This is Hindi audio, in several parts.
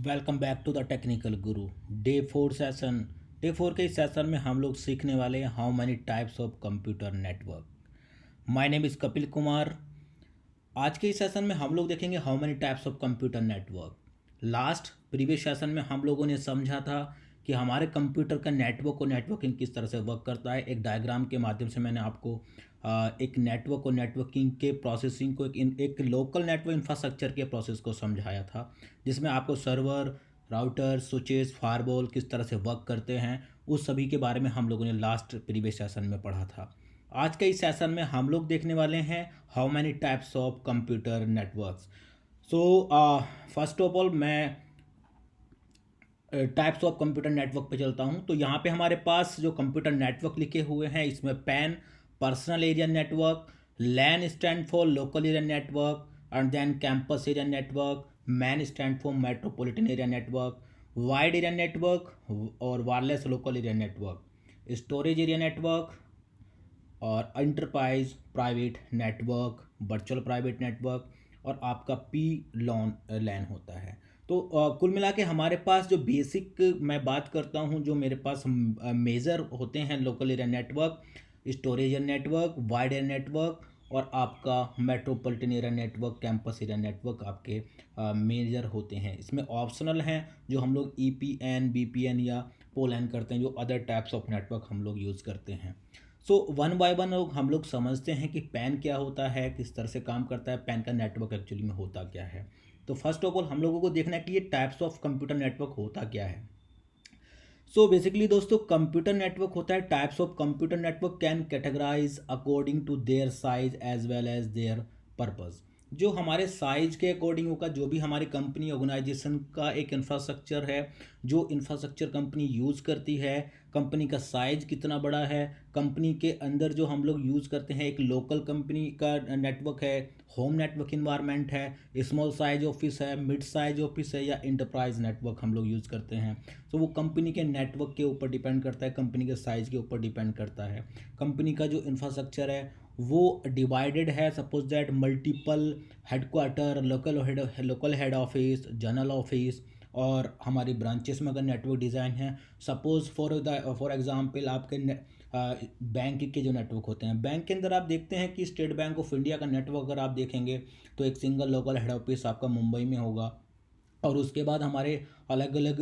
Welcome back to the technical guru. Day 4 के इस सेशन में हम लोग सीखने वाले हैं how many types of computer network. My name is Kapil Kumar. आज के इस सेशन में हम लोग देखेंगे how many types of computer network. Last previous session में हम लोगों ने समझा था कि हमारे कंप्यूटर का नेटवर्क और नेटवर्किंग किस तरह से वर्क करता है। एक डायग्राम के माध्यम से मैंने आपको एक नेटवर्क और नेटवर्किंग के प्रोसेसिंग को एक लोकल नेटवर्क इंफ्रास्ट्रक्चर के प्रोसेस को समझाया था, जिसमें आपको सर्वर, राउटर, स्विचेस, फायरवॉल किस तरह से वर्क करते हैं, उस सभी के बारे में हम लोगों ने लास्ट प्रीवियस सेशन में पढ़ा था। आज के इस सेशन में हम लोग देखने वाले हैं how many types of computer networks. So first of all मैं टाइप्स ऑफ कंप्यूटर नेटवर्क पे चलता हूँ। तो यहाँ पे हमारे पास जो कंप्यूटर नेटवर्क लिखे हुए हैं, इसमें PAN personal area network, LAN stand for local area network, and then campus area network, MAN stand for metropolitan area network, wide area network और wireless local area network, storage area network और enterprise private network, virtual private network और आपका पी लॉन लैन होता है। तो कुल मिला के हमारे पास जो बेसिक मैं बात करता हूँ, जो मेरे पास मेजर होते हैं local area network, storage area network, wide area network और आपका metropolitan area network, campus area network आपके मेजर होते हैं। इसमें ऑप्शनल हैं जो हम लोग EPN, BPN या पोलैन करते हैं, जो अदर टाइप्स ऑफ नेटवर्क हम लोग यूज़ करते हैं। सो वन बाय वन हम लोग समझते हैं कि पैन क्या होता है, किस तरह से काम करता है, पैन का नेटवर्क एक्चुअली में होता क्या है। तो फर्स्ट ऑफ ऑल हम लोगों को देखना है कि ये टाइप्स ऑफ कंप्यूटर नेटवर्क होता क्या है। सो बेसिकली दोस्तों, कंप्यूटर नेटवर्क होता है types of computer network can categorize according to their size as well as their purpose. जो हमारे साइज के अकॉर्डिंग होगा, जो भी हमारी कंपनी ऑर्गेनाइजेशन का एक इंफ्रास्ट्रक्चर है, जो इंफ्रास्ट्रक्चर कंपनी यूज़ करती है, कंपनी का साइज कितना बड़ा है, कंपनी के अंदर जो हम लोग यूज़ करते हैं, एक लोकल कंपनी का नेटवर्क है, होम नेटवर्क इन्वायरमेंट है, स्मॉल साइज ऑफिस है, मिड साइज ऑफिस है या इंटरप्राइज नेटवर्क हम लोग यूज़ करते हैं। तो वो कंपनी के नेटवर्क के ऊपर डिपेंड करता है, कंपनी के साइज़ के ऊपर डिपेंड करता है। कंपनी का जो इंफ्रास्ट्रक्चर है वो डिवाइडेड है, suppose that multiple headquarter, local head office, general office और हमारी ब्रांचेस में अगर नेटवर्क डिज़ाइन है। सपोज फॉर एग्जांपल आपके बैंक के जो नेटवर्क होते हैं, बैंक के अंदर आप देखते हैं कि स्टेट बैंक ऑफ इंडिया का नेटवर्क अगर आप देखेंगे तो एक सिंगल लोकल हेड ऑफिस आपका मुंबई में होगा और उसके बाद हमारे अलग अलग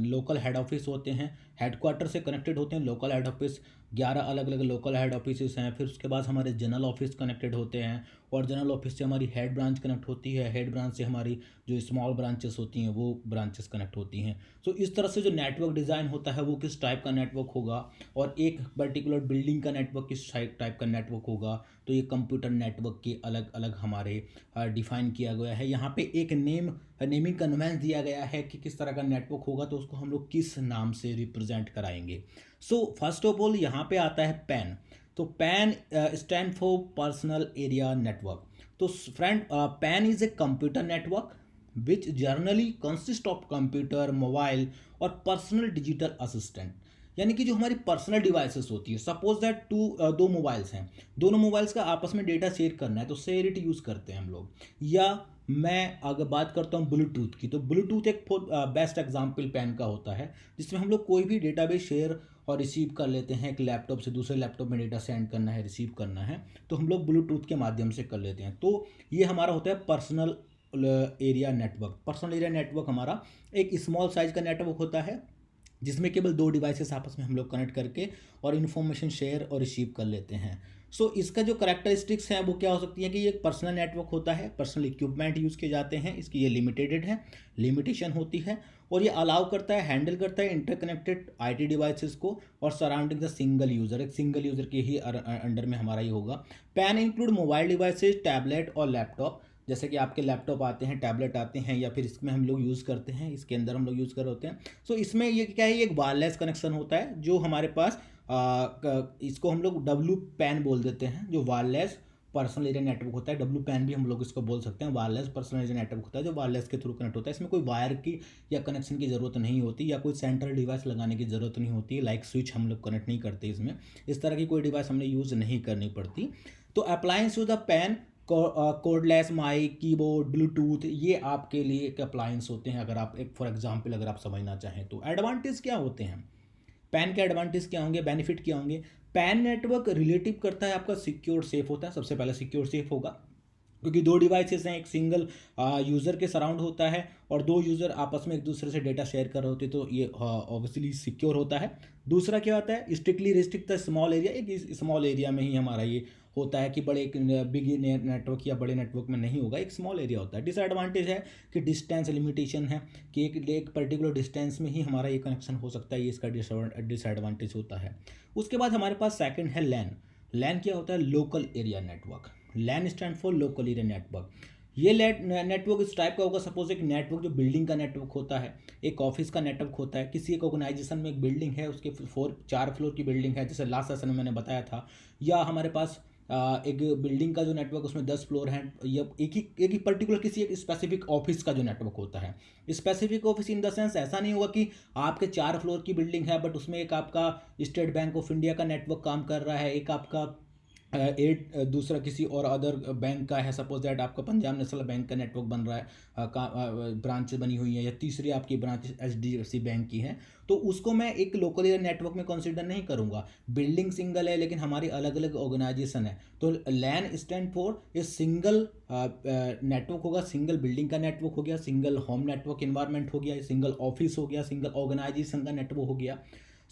लोकल हेड ऑफिस होते हैं, हेडक्वार्टर से कनेक्टेड होते हैं लोकल हेड ऑफिस। 11 अलग अलग लोकल हेड ऑफिस हैं। फिर उसके बाद हमारे जनरल ऑफिस कनेक्टेड होते हैं और जनरल ऑफिस से हमारी हेड ब्रांच कनेक्ट होती है, हेड ब्रांच से हमारी जो स्मॉल ब्रांचेस होती हैं वो ब्रांचेस कनेक्ट होती हैं। सो इस तरह से जो नेटवर्क डिज़ाइन होता है वो किस टाइप का नेटवर्क होगा और एक पर्टिकुलर बिल्डिंग का नेटवर्क किस टाइप का नेटवर्क होगा, तो ये कंप्यूटर नेटवर्क के अलग अलग हमारे डिफाइन किया गया है। यहाँ पे एक नेमिंग कन्वेंस दिया गया है कि किस तरह का नेटवर्क होगा, तो उसको हम लोग किस नाम से रिप्रेजेंट कराएंगे। सो फर्स्ट ऑफ ऑल यहाँ पे आता है पैन। तो PAN stand for personal area network. तो friend, PAN is a computer network which generally consist of computer, mobile और पर्सनल डिजिटल असिस्टेंट। यानी कि जो हमारी पर्सनल डिवाइसेस होती है, सपोज दैट दो मोबाइल्स हैं, दोनों मोबाइल्स का आपस में डेटा शेयर करना है तो शेयर इट यूज़ करते हैं हम लोग। या मैं अगर बात करता हूँ ब्लूटूथ की, तो ब्लूटूथ एक बेस्ट एग्जांपल पैन का होता है, जिसमें हम लोग कोई भी डेटाबेस शेयर और रिसीव कर लेते हैं। एक लैपटॉप से दूसरे लैपटॉप में डेटा सेंड करना है, रिसीव करना है, तो हम लोग ब्लूटूथ के माध्यम से कर लेते हैं। तो ये हमारा होता है personal area network. Personal area network हमारा एक स्मॉल साइज का नेटवर्क होता है, जिसमें केवल दो डिवाइसेस आपस में हम लोग कनेक्ट करके और इन्फॉर्मेशन शेयर और रिसीव कर लेते हैं। सो इसका जो करेक्टरिस्टिक्स हैं वो क्या हो सकती है कि ये एक पर्सनल नेटवर्क होता है, पर्सनल इक्विपमेंट यूज़ किए जाते हैं, इसकी ये लिमिटेशन होती है और ये अलाउ करता है, हैंडल करता है इंटरकनेक्टेड IT डिवाइसेस को और सराउंडिंग द सिंगल यूज़र। एक सिंगल यूज़र के ही अंडर में हमारा ये होगा। Pan include mobile devices, tablet और लैपटॉप। जैसे कि आपके लैपटॉप आते हैं, टैबलेट आते हैं या फिर इसमें हम लोग यूज़ करते हैं, इसके अंदर हम लोग यूज़ कर रहे होते हैं। सो इसमें ये क्या है, एक वायरलेस कनेक्शन होता है जो हमारे पास इसको हम लोग WPAN बोल देते हैं, जो वायरलेस पर्सनल एरिया नेटवर्क होता है। WPAN भी हम लोग इसको बोल सकते हैं। वायरलेस पर्सनल एरिया नेटवर्क होता है जो वायरलेस के थ्रू कनेक्ट होता है। इसमें कोई वायर की या कनेक्शन की ज़रूरत नहीं होती या कोई सेंट्रल डिवाइस लगाने की ज़रूरत नहीं होती, लाइक स्विच हम लोग कनेक्ट नहीं करते इसमें। इस तरह की कोई डिवाइस हमने यूज़ नहीं करनी पड़ती। तो appliance to the PAN cordless mic, keyboard, Bluetooth, ये आपके लिए एक अप्लायंस होते हैं। अगर आप एक फॉर एग्जांपल अगर आप समझना चाहें तो एडवांटेज क्या होते हैं, पैन के एडवांटेज क्या होंगे, बेनिफिट क्या होंगे। पैन नेटवर्क रिलेटिव करता है आपका सिक्योर सेफ होता है, सबसे पहले सिक्योर सेफ होगा क्योंकि दो डिवाइसेस हैं, एक सिंगल यूज़र के सराउंड होता है और दो यूज़र आपस में एक दूसरे से डेटा शेयर कर रहे होते हैं, तो ये ऑब्वियसली सिक्योर होता है। दूसरा क्या होता है, strictly restrict the small area, एक स्मॉल एरिया में ही हमारा ये होता है कि बड़े बिग नेटवर्क या बड़े नेटवर्क में नहीं होगा, एक स्मॉल एरिया होता है। डिसएडवांटेज है कि डिस्टेंस लिमिटेशन है कि एक पर्टिकुलर डिस्टेंस में ही हमारा ये कनेक्शन हो सकता है, ये इसका डिसएडवांटेज होता है। उसके बाद हमारे पास सेकंड है लैन। लैन क्या होता है, local area network. LAN stand for local area network. ये नेटवर्क इस टाइप का होगा, सपोज एक नेटवर्क जो बिल्डिंग का नेटवर्क होता है, एक ऑफिस का नेटवर्क होता है, किसी एक ऑर्गेनाइजेशन में एक बिल्डिंग है, उसके 4 फ्लोर की बिल्डिंग है, जैसे लास्ट सेशन में मैंने बताया था। या हमारे पास एक बिल्डिंग का जो नेटवर्क उसमें 10 फ्लोर हैं, या एक ही पर्टिकुलर किसी एक स्पेसिफिक ऑफिस का जो नेटवर्क होता है। Specific office in the sense ऐसा नहीं होगा कि आपके 4 फ्लोर की बिल्डिंग है बट उसमें एक आपका स्टेट बैंक ऑफ इंडिया का नेटवर्क काम कर रहा है, एक आपका दूसरा किसी और अदर बैंक का है, सपोज दैट आपका पंजाब नेशनल बैंक का नेटवर्क बन रहा है, ब्रांच बनी हुई है, या तीसरी आपकी ब्रांच HDFC बैंक की है, तो उसको मैं एक लोकल एरिया नेटवर्क में कंसीडर नहीं करूंगा। बिल्डिंग सिंगल है लेकिन हमारी अलग अलग ऑर्गेनाइजेशन है, तो लैन स्टैंड फॉर ये सिंगल नेटवर्क होगा, सिंगल बिल्डिंग का नेटवर्क हो गया, सिंगल होम नेटवर्क इन्वायरमेंट हो गया, सिंगल ऑफिस हो गया, सिंगल ऑर्गेनाइजेशन का नेटवर्क हो गया।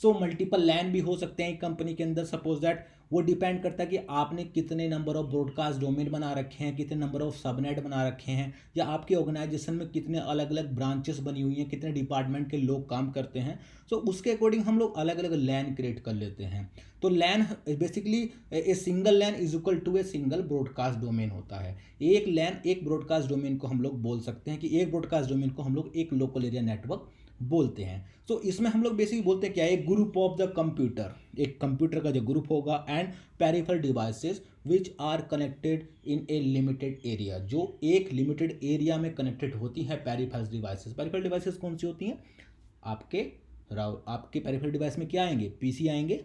सो मल्टीपल लैन भी हो सकते हैं एक कंपनी के अंदर, सपोज दैट वो डिपेंड करता है कि आपने कितने नंबर ऑफ ब्रॉडकास्ट डोमेन बना रखे हैं, कितने नंबर ऑफ सबनेट बना रखे हैं, या आपके ऑर्गेनाइजेशन में कितने अलग अलग ब्रांचेस बनी हुई हैं, कितने डिपार्टमेंट के लोग काम करते हैं। सो उसके अकॉर्डिंग हम लोग अलग अलग लैन क्रिएट कर लेते हैं। तो LAN basically a single LAN is equal to a single broadcast domain होता है। एक लैन एक ब्रॉडकास्ट डोमेन को हम लोग बोल सकते हैं कि एक ब्रॉडकास्ट डोमेन को हम लोग एक लोकल एरिया नेटवर्क बोलते हैं। तो इसमें हम लोग बेसिकली बोलते हैं क्या, एक ग्रुप ऑफ द कंप्यूटर, एक कंप्यूटर का जो ग्रुप होगा, and peripheral devices which are connected in a limited area, जो एक लिमिटेड एरिया में कनेक्टेड होती है पेरिफेरल डिवाइसेस। पेरिफेरल डिवाइसेस कौन सी होती हैं, आपके पेरिफेरल डिवाइस में क्या आएंगे, PC आएंगे,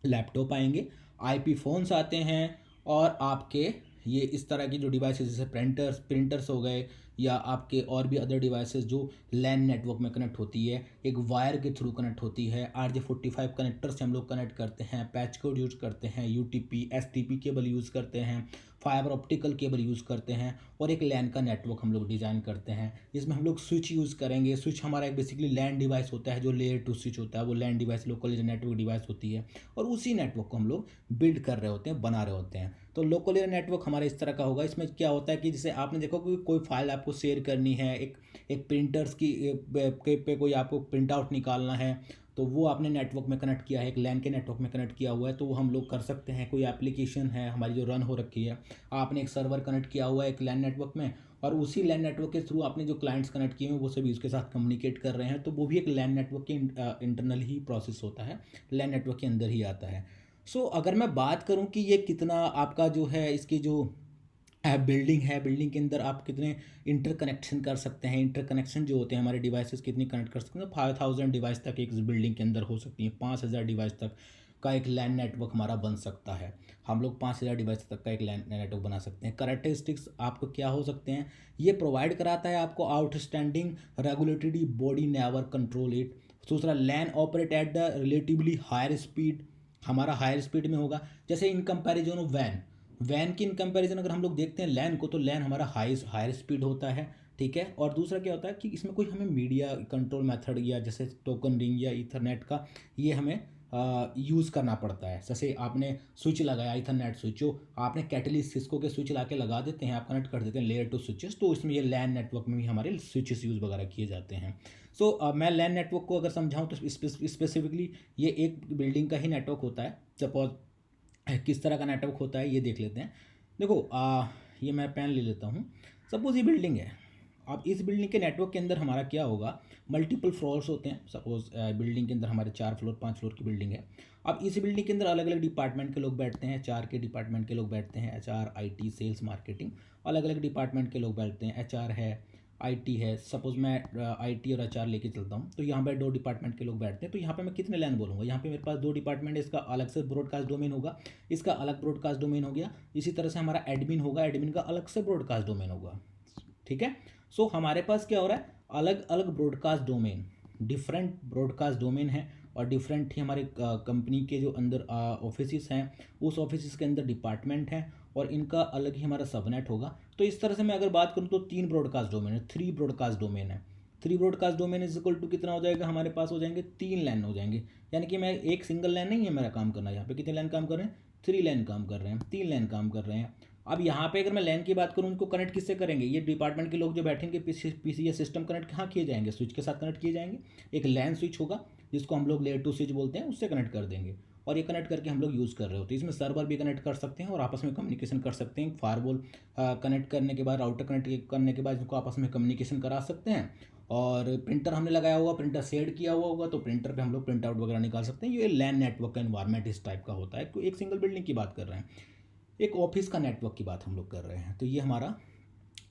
लैपटॉप आएंगे, IP फोन्स आते हैं, और आपके ये इस तरह की जो डिवाइसेस जैसे प्रिंटर्स हो गए, या आपके और भी अदर डिवाइसेस जो लैन नेटवर्क में कनेक्ट होती है, एक वायर के थ्रू कनेक्ट होती है। RJ45 कनेक्टर से हम लोग कनेक्ट करते हैं, पैच कोड यूज करते हैं, UTP STP केबल यूज़ करते हैं, फाइबर ऑप्टिकल केबल यूज़ करते हैं, और एक लैन का नेटवर्क हम लोग डिज़ाइन करते हैं। इसमें हम लोग स्विच यूज़ करेंगे। स्विच हमारा एक बेसिकली लैन डिवाइस होता है, जो लेयर 2 स्विच होता है, वो लैन डिवाइस लोकल नेटवर्क डिवाइस होती है, और उसी नेटवर्क को हम लोग बिल्ड कर रहे होते हैं, बना रहे होते हैं। तो लोकल एरिया नेटवर्क हमारा इस तरह का होगा। इसमें क्या होता है कि जैसे आपने देखो कि कोई फाइल आपको शेयर करनी है, एक प्रिंटर्स की पे कोई आपको प्रिंट आउट निकालना है, तो वो आपने नेटवर्क में कनेक्ट किया है, एक लैन के नेटवर्क में कनेक्ट किया हुआ है, तो वो हम लोग कर सकते हैं। कोई एप्लीकेशन है हमारी जो रन हो रखी है, आपने एक सर्वर कनेक्ट किया हुआ है एक लैन नेटवर्क में, और उसी लैन नेटवर्क के थ्रू आपने जो क्लाइंट्स कनेक्ट किए हैं वो सभी उसके साथ कम्युनिकेट कर रहे हैं, तो वो भी एक लैन नेटवर्क के इंटरनल ही प्रोसेस होता है, लैन नेटवर्क के अंदर ही आता है। सो अगर मैं बात करूं कि ये कितना आपका जो है, इसकी जो बिल्डिंग है, बिल्डिंग के अंदर आप कितने इंटरकनेक्शन कर सकते हैं, इंटरकनेक्शन जो होते हैं हमारे डिवाइसेस कितनी कनेक्ट कर सकते हैं, 5000 डिवाइस तक एक बिल्डिंग के अंदर हो सकती है, 5000 डिवाइस तक का एक लैन नेटवर्क हमारा बन सकता है। हम लोग 5000 डिवाइस तक का एक लैन नेटवर्क बना सकते हैं। करैक्टरिस्टिक्स आपको क्या हो सकते हैं, ये प्रोवाइड कराता है आपको outstanding regulatory body never control it. दूसरा, LAN operate at the relatively higher speed, हमारा हायर स्पीड में होगा। जैसे इन कंपैरिजन ऑफ वैन की इन कंपैरिजन अगर हम लोग देखते हैं लैन को, तो लैन हमारा हायर स्पीड होता है, ठीक है। और दूसरा क्या होता है कि इसमें कोई हमें मीडिया कंट्रोल मेथड या जैसे टोकन रिंग या ईथरनेट का ये हमें यूज़ करना पड़ता है। जैसे आपने स्विच लगाया ईथरनेट स्विच, जो आपने कैटलिस्ट सिस्को के स्विच ला के लगा देते हैं, आप कनेक्ट कर देते हैं लेयर 2 स्विचेस, तो इसमें ये लैन नेटवर्क में भी हमारे स्विचेस यूज़ वगैरह किए जाते हैं। सो मैं लैन नेटवर्क को अगर समझाऊँ तो स्पेसिफिकली ये एक बिल्डिंग का ही नेटवर्क होता है। सपोज किस तरह का नेटवर्क होता है ये देख लेते हैं। देखो ये मैं पेन ले लेता हूँ। सपोज़ ये बिल्डिंग है, अब इस बिल्डिंग के नेटवर्क के अंदर हमारा क्या होगा, मल्टीपल फ्लोर्स होते हैं। सपोज बिल्डिंग के अंदर हमारे 4 फ्लोर 5 फ्लोर की बिल्डिंग है। अब इस बिल्डिंग के अंदर अलग अलग डिपार्टमेंट के लोग बैठते हैं, HR के डिपार्टमेंट के लोग बैठते हैं, HR IT सेल्स मार्केटिंग, अलग अलग डिपार्टमेंट के लोग बैठते हैं। HR है, आईटी है, सपोज़ मैं आईटी और एचआर लेके चलता हूँ, तो यहाँ पे 2 डिपार्टमेंट के लोग बैठते हैं, तो यहाँ पे मैं कितने लैन बोलूँगा? यहाँ पे मेरे पास 2 डिपार्टमेंट है, इसका अलग से ब्रॉडकास्ट डोमेन होगा, इसका अलग ब्रॉडकास्ट डोमेन हो गया। इसी तरह से हमारा एडमिन होगा, एडमिन का अलग से ब्रॉडकास्ट डोमेन होगा, ठीक है। सो हमारे पास क्या हो रहा है, अलग अलग broadcast domain, different broadcast domain है, और डिफरेंट ही हमारे कंपनी के जो अंदर ऑफिस हैं, उस ऑफिस के अंदर डिपार्टमेंट हैं, और इनका अलग ही हमारा सबनेट होगा। तो इस तरह से मैं अगर बात करूँ तो 3 ब्रॉडकास्ट डोमेन है, 3 ब्रॉडकास्ट डोमेन है। 3 broadcast domain is equal to कितना हो जाएगा, हमारे पास हो जाएंगे 3 लैन हो जाएंगे। यानी कि मैं एक सिंगल लैन नहीं है मेरा काम करना, यहाँ पे कितने लैन काम कर रहे हैं, 3 लैन काम कर रहे हैं, 3 लैन काम कर रहे हैं। अब यहाँ पे अगर मैं लैन की बात करूँ, उनको कनेक्ट किससे करेंगे, ये डिपार्टमेंट के लोग जो बैठेंगे पीसी या सिस्टम कनेक्ट कहाँ किए जाएंगे, स्विच के साथ कनेक्ट किए जाएंगे। एक लैन स्विच होगा जिसको हम लोग लेयर टू स्विच बोलते हैं, उससे कनेक्ट कर देंगे, और ये कनेक्ट करके हम लोग यूज़ कर रहे होते हैं। इसमें सर्वर भी कनेक्ट कर सकते हैं और आपस में कम्युनिकेशन कर सकते हैं। फायरवॉल कनेक्ट करने के बाद, राउटर कनेक्ट करने के बाद इनको आपस में कम्युनिकेशन करा सकते हैं। और प्रिंटर हमने लगाया हुआ, प्रिंटर शेड किया हुआ होगा, तो प्रिंटर पे हम लोग प्रिंट आउट वगैरह निकाल सकते हैं। ये लैन नेटवर्क का एनवायरनमेंट इस टाइप का होता है। एक सिंगल बिल्डिंग की बात कर रहे हैं, एक ऑफिस का नेटवर्क की बात हम लोग कर रहे हैं, तो ये हमारा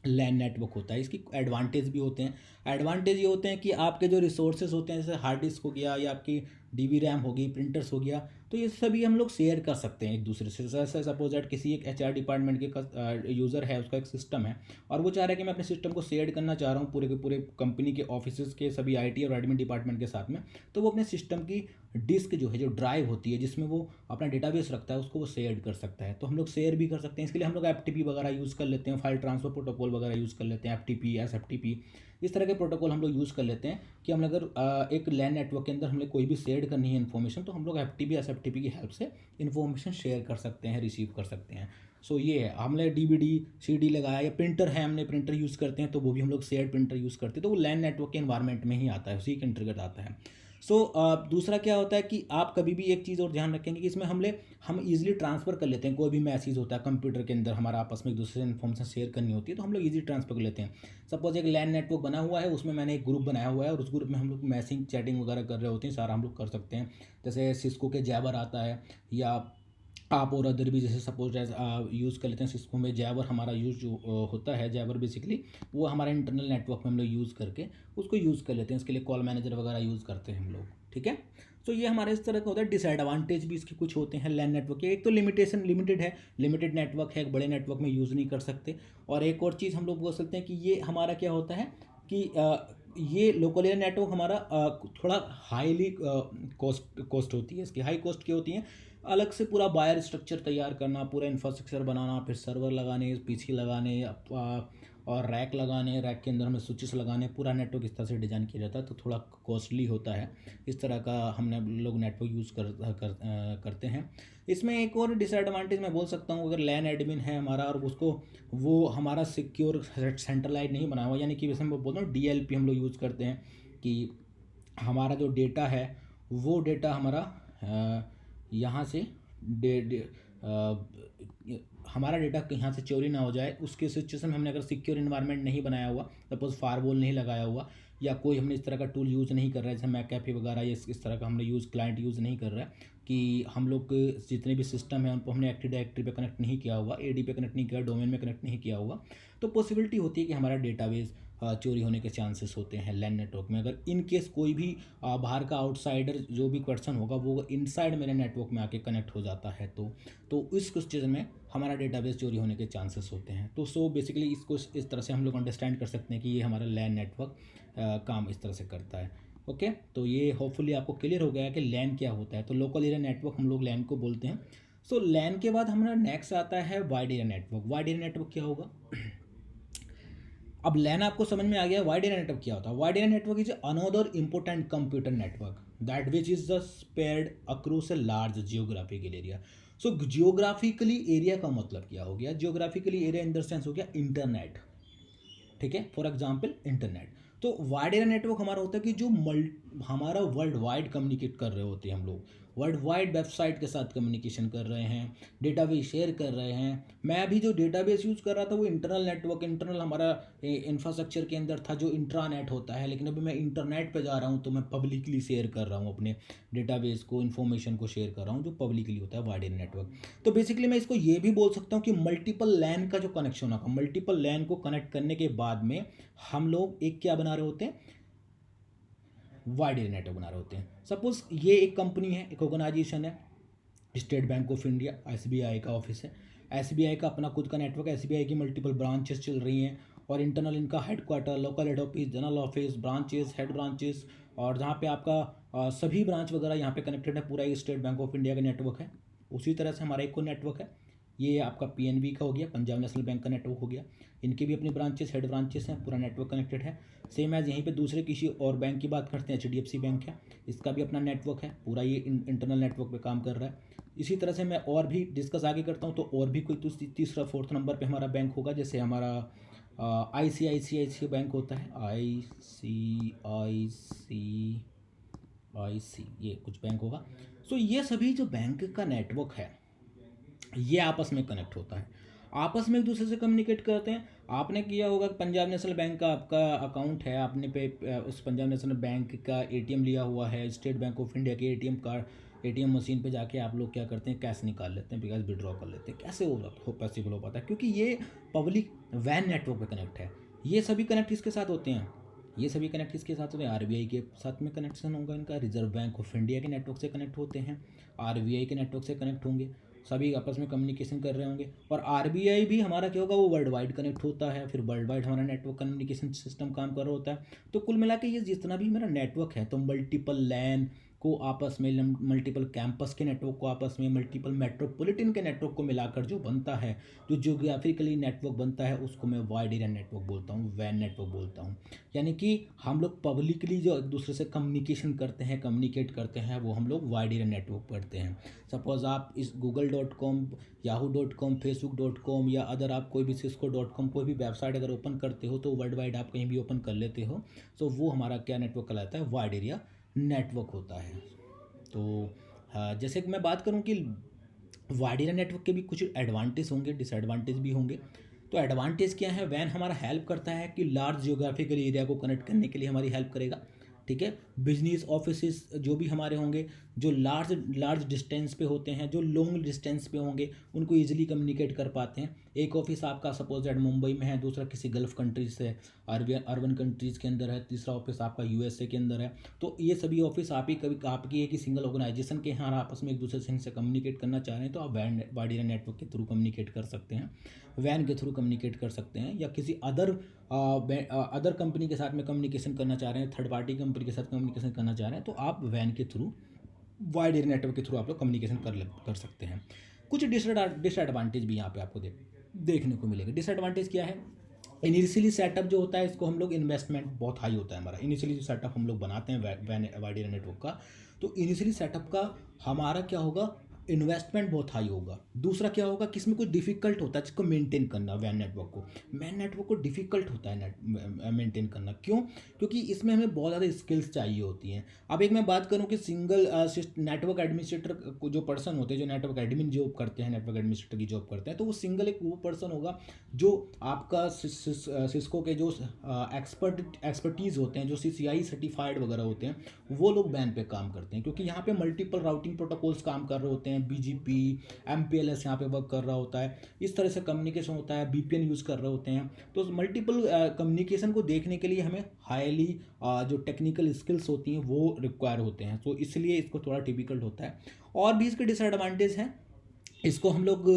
लैन नेटवर्क होता है। इसकी एडवांटेज भी होते हैं। एडवांटेज ये होते हैं कि आपके जो रिसोर्सेज होते हैं, जैसे हार्ड डिस्क हो गया या आपकी डीवी रैम होगी, प्रिंटर्स हो गया, तो ये सभी हम लोग शेयर कर सकते हैं एक दूसरे से। जैसे सपोज दैट किसी एक एचआर डिपार्टमेंट के यूज़र है, उसका एक सिस्टम है, और वो चाह रहा है कि मैं अपने सिस्टम को शेयर करना चाह रहा हूँ पूरे के पूरे कंपनी के ऑफिस के सभी आईटी और एडमिन डिपार्टमेंट के साथ में। तो वो अपने सिस्टम की डिस्क जो है, जो ड्राइव होती है जिसमें वो अपना डेटाबेस रखता है, उसको वो शेयर कर सकता है। तो हम लोग शेयर भी कर सकते हैं। इसके लिए हम लोग एफटीपी वगैरह यूज़ कर लेते हैं, फाइल ट्रांसफर प्रोटोकॉल वगैरह यूज़ कर लेते हैं, एफटीपी, एसएफटीपी, इस तरह के प्रोटोकॉल हम लोग यूज़ कर लेते हैं कि हम अगर एक लैन नेटवर्क के अंदर हमने कोई भी शेयर करनी है इन्फॉर्मेशन, तो हम लोग एफटीपी, एसएफटीपी की हेल्प से इन्फॉर्मेशन शेयर कर सकते हैं, रिसीव कर सकते हैं। सो ये है, हमने डीवीडी सीडी लगाया, या प्रिंटर है, हमने प्रिंटर यूज़ करते हैं, तो वो भी हम लोग शेयर प्रिंटर यूज़ करते हैं, तो वो लैन नेटवर्क के एनवायरनमेंट में ही आता है, उसी के अंतर्गत आता है। सो दूसरा क्या होता है कि आप कभी भी एक चीज़ और ध्यान रखेंगे कि इसमें हम इजीली ट्रांसफ़र कर लेते हैं। कोई भी मैसेज होता है कंप्यूटर के अंदर, हमारा आपस में एक दूसरे से इन्फॉर्मेशन शेयर करनी होती है, तो हम लोग इजीली ट्रांसफ़र कर लेते हैं। सपोज एक लैन नेटवर्क बना हुआ है, उसमें मैंने एक ग्रुप बनाया हुआ है, और उस ग्रुप में हम लोग मैसेज चैटिंग वगैरह कर रहे होते हैं, सारा हम लोग कर सकते हैं। जैसे सिस्को के जैबर आता है, या आप और अदर भी, जैसे सपोज यूज़ कर लेते हैं सिस्को में जैवर, हमारा यूज़ जो होता है जैवर बेसिकली, वो हमारा इंटरनल नेटवर्क में हम लोग यूज़ करके उसको यूज़ कर लेते हैं। इसके लिए कॉल मैनेजर वगैरह यूज़ करते हैं हम लोग, ठीक है। तो ये हमारे इस तरह का होता है। डिसएडवांटेज भी इसके कुछ होते हैं लैन नेटवर्क के। एक तो लिमिटेशन, लिमिटेड है, लिमिटेड नेटवर्क है, एक बड़े नेटवर्क में यूज़ नहीं कर सकते। और एक और चीज़ हम लोग बोल सकते हैं कि ये हमारा क्या होता है कि ये लोकल एरिया नेटवर्क हमारा थोड़ा हाईली कॉस्ट होती है, इसकी हाई कॉस्ट की होती है। अलग से पूरा वायर स्ट्रक्चर तैयार करना, पूरा इंफ्रास्ट्रक्चर बनाना, फिर सर्वर लगाने, पीसी लगाने, और रैक लगाने, रैक के अंदर हमें स्विचेस लगाने, पूरा नेटवर्क इस तरह से डिज़ाइन किया जाता है, तो थोड़ा कॉस्टली होता है। इस तरह का हमने लोग नेटवर्क यूज़ करते हैं। इसमें एक और डिसएडवांटेज मैं बोल सकता हूँ, अगर लैन एडमिन है हमारा और उसको, वो हमारा सिक्योर सेंट्रलाइज नहीं बना हुआ, यानी कि वैसे मैं बोलता हूँ डीएलपी हम लोग यूज़ करते हैं, कि हमारा जो डेटा है वो डेटा हमारा यहाँ से हमारा डेटा यहाँ से चोरी ना हो जाए, उसके सिचुएशन में हमने अगर सिक्योर इन्वायरमेंट नहीं बनाया हुआ, सपोज फायरवॉल नहीं लगाया हुआ, या कोई हमने इस तरह का टूल यूज़ नहीं कर रहा है, जैसे मैकएफे वगैरह, या इस तरह का हमने क्लाइंट यूज़ नहीं कर रहा है, कि हम लोग जितने भी सिस्टम है उनको हमने एक्टिव डायरेक्टरी पे कनेक्ट नहीं किया हुआ, एडी पे कनेक्ट नहीं किया, डोमेन में कनेक्ट नहीं किया हुआ, तो पॉसिबिलिटी होती है कि हमारा डेटाबेस चोरी होने के चांसेस होते हैं लैन नेटवर्क में। अगर इन केस कोई भी बाहर का आउटसाइडर जो भी पर्सन होगा, वो इनसाइड मेरे नेटवर्क में आके कनेक्ट हो जाता है, तो इस क्वेश्चन में हमारा डेटाबेस चोरी होने के चांसेस होते हैं। तो सो बेसिकली इसको इस तरह से हम लोग अंडरस्टैंड कर सकते हैं कि ये हमारा लैन नेटवर्क काम इस तरह से करता है। ओके, तो ये होपफुली आपको क्लियर हो गया कि लैन क्या होता है। तो लोकल एरिया नेटवर्क हम लोग लैन को बोलते हैं। सो लैन के बाद हमारा नेक्स्ट आता है wide area network. Wide area network क्या होगा? अब लैन आपको समझ में आ गया, वाइड एरिया नेटवर्क क्या होता है। Wide area network is another important computer network that which is the spread across a large geographical area. So geographically area का मतलब क्या हो गया? Geographically area in the sense हो गया इंटरनेट, ठीक है, फॉर एग्जाम्पल इंटरनेट। तो वाइड एरिया नेटवर्क हमारा होता है कि जो हमारा वर्ल्ड वाइड कम्युनिकेट कर रहे होते हैं हम लोग, वर्ल्ड वाइड वेबसाइट के साथ कम्युनिकेशन कर रहे हैं, डेटाबेस शेयर कर रहे हैं। मैं अभी जो डेटाबेस यूज़ कर रहा था वो इंटरनल नेटवर्क, इंटरनल हमारा इंफ्रास्ट्रक्चर के अंदर था जो इंट्रानेट होता है, लेकिन अभी मैं इंटरनेट पे जा रहा हूँ तो मैं पब्लिकली शेयर कर रहा हूँ अपने डेटाबेस को, इन्फॉर्मेशन को शेयर कर रहा हूँ जो पब्लिकली होता है वाइड एरिया नेटवर्क। तो बेसिकली मैं इसको ये भी बोल सकता हूँ कि मल्टीपल लैन का जो कनेक्शन होगा, मल्टीपल लैन को कनेक्ट करने के बाद में हम लोग एक क्या बना रहे होते हैं, वाइड एरिया नेटवर्क बना रहे होते हैं। सपोज ये एक कंपनी है, एक ऑर्गेनाइजेशन है, state Bank of India, SBI का ऑफिस है, एसबीआई का अपना खुद का नेटवर्क है, एसबीआई की मल्टीपल ब्रांचेस चल रही हैं और इंटरनल इनका headquarter, local head office, general office, branches, head branches, और जहाँ पे आपका सभी ब्रांच वगैरह यहाँ पे कनेक्टेड है, पूरा ये स्टेट बैंक ऑफ इंडिया का नेटवर्क है। उसी तरह से हमारा एक को नेटवर्क है, ये आपका पीएनबी का हो गया, पंजाब नेशनल बैंक का नेटवर्क हो गया, इनकी भी अपनी ब्रांचेस, हेड ब्रांचेस हैं, पूरा नेटवर्क कनेक्टेड है। सेम एज यहीं पे दूसरे किसी और बैंक की बात करते हैं, एचडीएफसी बैंक है, इसका भी अपना नेटवर्क है, पूरा ये इंटरनल नेटवर्क पे काम कर रहा है। इसी तरह से मैं और भी डिस्कस आगे करता हूँ तो और भी कोई तीसरा फोर्थ नंबर पे हमारा बैंक होगा, जैसे हमारा ICICI बैंक होता है, ICICI ये कुछ बैंक होगा। सो ये सभी जो बैंक का नेटवर्क है ये आपस में कनेक्ट होता है, आपस में एक दूसरे से कम्युनिकेट करते हैं। आपने किया होगा कि पंजाब नेशनल बैंक का आपका अकाउंट है, आपने उस पंजाब नेशनल बैंक का एटीएम लिया हुआ है, स्टेट बैंक ऑफ इंडिया के एटीएम कार्ड, एटीएम मशीन पे जाके आप लोग क्या करते हैं, कैश निकाल लेते हैं, बिकॉज विड्रॉ कर लेते हैं। कैसे हो पॉसिबल हो पाता है? क्योंकि ये पब्लिक वैन नेटवर्क पे कनेक्ट है। ये सभी कनेक्ट इसके साथ होते हैं, ये सभी कनेक्ट इसके साथ होते हैं, आरबीआई के साथ में कनेक्शन होगा इनका, रिजर्व बैंक ऑफ इंडिया के नेटवर्क से कनेक्ट होते हैं, आरबीआई के नेटवर्क से कनेक्ट होंगे, सभी आपस में कम्युनिकेशन कर रहे होंगे। और आरबीआई भी हमारा क्या होगा, वो वर्ल्ड वाइड कनेक्ट होता है, फिर वर्ल्ड वाइड हमारा नेटवर्क कम्युनिकेशन सिस्टम काम कर रहा होता है। तो कुल मिला के ये जितना भी मेरा नेटवर्क है, तो मल्टीपल लैन को आपस में, मल्टीपल कैंपस के नेटवर्क को आपस में, मल्टीपल मेट्रोपॉलिटन के नेटवर्क को मिलाकर जो बनता है, जो जियोग्राफिकली नेटवर्क बनता है, उसको मैं वाइड एरिया नेटवर्क बोलता हूँ, वैन नेटवर्क बोलता हूँ। यानी कि हम लोग पब्लिकली जो एक दूसरे से कम्युनिकेशन करते हैं, कम्युनिकेट करते हैं, वो हम लोग वाइड एरिया नेटवर्क पढ़ते हैं। सपोज आप इस google.com, yahoo.com, facebook.com या अदर आप कोई भी cisco.com कोई भी वेबसाइट अगर ओपन करते हो तो वर्ल्ड वाइड आप कहीं भी ओपन कर लेते हो, तो वो हमारा क्या नेटवर्क कहलाता है, वाइड एरिया नेटवर्क होता है। तो हाँ, जैसे कि मैं बात करूं कि वाइड एरिया नेटवर्क के भी कुछ एडवांटेज होंगे, डिसएडवांटेज भी होंगे। तो एडवांटेज क्या है, वैन हमारा हेल्प करता है कि लार्ज जियोग्राफिकल एरिया को कनेक्ट करने के लिए हमारी हेल्प करेगा, ठीक है। बिजनेस ऑफिसेस जो भी हमारे होंगे, जो लार्ज डिस्टेंस पे होते हैं, जो लॉन्ग डिस्टेंस पे होंगे, उनको ईजिली कम्युनिकेट कर पाते हैं। एक ऑफिस आपका सपोज दैट मुंबई में है, दूसरा किसी गल्फ कंट्रीज से, अर्बन कंट्रीज़ के अंदर है, तीसरा ऑफिस आपका यूएसए के अंदर है। तो ये सभी ऑफिस आप ही कभी आपकी एक ही सिंगल ऑर्गेनाइजेशन के यहाँ आपस में एक दूसरे से कम्युनिकेट करना चाह रहे हैं तो आप वाइड एरिया नेटवर्क के थ्रू कम्युनिकेट कर सकते हैं, वैन के थ्रू कम्युनिकेट कर सकते हैं, या किसी अदर कंपनी के साथ में कम्युनिकेशन करना चाह रहे हैं, थर्ड पार्टी कंपनी के साथ कम्युनिकेशन करना चाह रहे हैं, तो आप वैन के थ्रू, वाइड एरिया नेटवर्क के थ्रू आप लोग कम्युनिकेशन कर सकते हैं। कुछ डिसएडवांटेज भी यहाँ पे आपको देखने को मिलेगा। डिसएडवांटेज क्या है, इनिशियली सेटअप जो होता है, इसको हम लोग इन्वेस्टमेंट बहुत हाई होता है हमारा। इनिशियली जो सेटअप हम लोग बनाते हैं वाइड एरिया नेटवर्क का, तो इनिशियली सेटअप का हमारा क्या होगा, इन्वेस्टमेंट बहुत हाई होगा। दूसरा क्या होगा कि इसमें कुछ डिफिकल्ट होता है जिसको मेंटेन करना, वैन नेटवर्क को डिफिकल्ट होता है मेंटेन करना। क्यों? क्योंकि इसमें हमें बहुत ज़्यादा स्किल्स चाहिए होती हैं। अब एक मैं बात करूं कि सिंगल नेटवर्क एडमिनिस्ट्रेटर जो पर्सन होते हैं, जो नेटवर्क एडमिन जॉब करते हैं, नेटवर्क एडमिनिस्ट्रेटर की जॉब करते हैं, तो वो सिंगल एक वो पर्सन होगा जो आपका सिस्को के जो एक्सपर्टीज़ होते हैं, जो CCI सर्टिफाइड वगैरह होते हैं, वो लोग वैन पे काम करते हैं। क्योंकि यहाँ पे मल्टीपल राउटिंग प्रोटोकॉल्स काम कर रहे होते हैं, BGP, MPLS यहाँ पे वर्क कर रहा होता है, इस तरह से कम्युनिकेशन होता है, VPN यूज़ कर रहे होते हैं। तो मल्टीपल कम्युनिकेशन को देखने के लिए हमें हाईली जो टेक्निकल स्किल्स होती हैं वो रिक्वायर होते हैं, तो इसलिए इसको थोड़ा डिफिकल्ट होता है। और भी इसके डिसएडवांटेज हैं, इसको हम लोग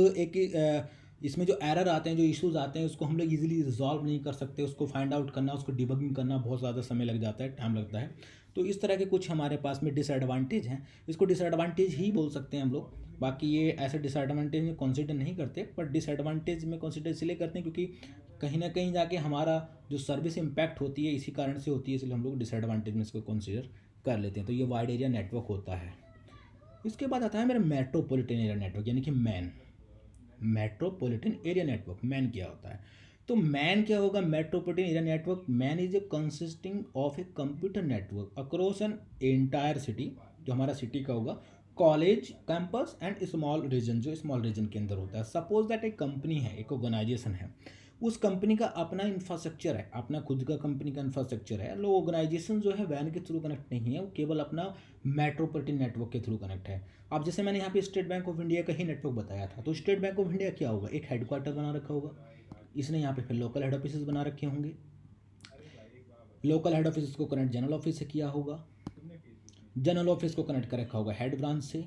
इसमें जो एरर आते हैं, जो इश्यूज आते हैं, उसको हम लोग इजीली रिजॉल्व नहीं कर सकते। उसको फाइंड आउट करना, उसको डिबगिंग करना बहुत ज़्यादा समय लग जाता है, टाइम लगता है। तो इस तरह के कुछ हमारे पास में डिसएडवांटेज हैं, इसको डिसएडवांटेज ही बोल सकते हैं हम लोग। बाकी ये ऐसे डिसएडवांटेज में कंसिडर नहीं करते, बट डिसएडवांटेज में कंसिडर इसलिए करते हैं क्योंकि कहीं ना कहीं जाके हमारा जो सर्विस इम्पैक्ट होती है इसी कारण से होती है, इसलिए हम लोग डिसएडवांटेज में इसको कंसिडर कर लेते हैं। तो ये वाइड एरिया नेटवर्क होता है। इसके बाद आता है मेरा मेट्रोपॉलिटन एरिया नेटवर्क, यानी कि MAN. Metropolitan area network, MAN क्या होता है? तो मैन क्या होगा, metropolitan area network, MAN is a consisting of a computer network across an entire city, जो हमारा सिटी का होगा, college campus and small region, जो स्मॉल रीजन के अंदर होता है। सपोज दैट एक कंपनी है, एक ऑर्गेनाइजेशन है, उस कंपनी का अपना इंफ्रास्ट्रक्चर है, अपना खुद का कंपनी का इंफ्रास्ट्रक्चर है। लो ऑर्गेनाइजेशन जो है वैन के थ्रू कनेक्ट नहीं है, वो केवल अपना मेट्रोपॉलिटन नेटवर्क के थ्रू कनेक्ट है। अब जैसे मैंने यहाँ पे स्टेट बैंक ऑफ इंडिया का ही नेटवर्क बताया था, तो स्टेट बैंक ऑफ इंडिया क्या होगा, एक हेडक्वार्टर बना रखा होगा, इसने यहाँ पे फिर लोकल हेड ऑफिस बना रखे होंगे, लोकल हेड ऑफिस को कनेक्ट जनरल ऑफिस से किया होगा, जनरल ऑफिस को कनेक्ट कर रखा होगा हेड ब्रांच से,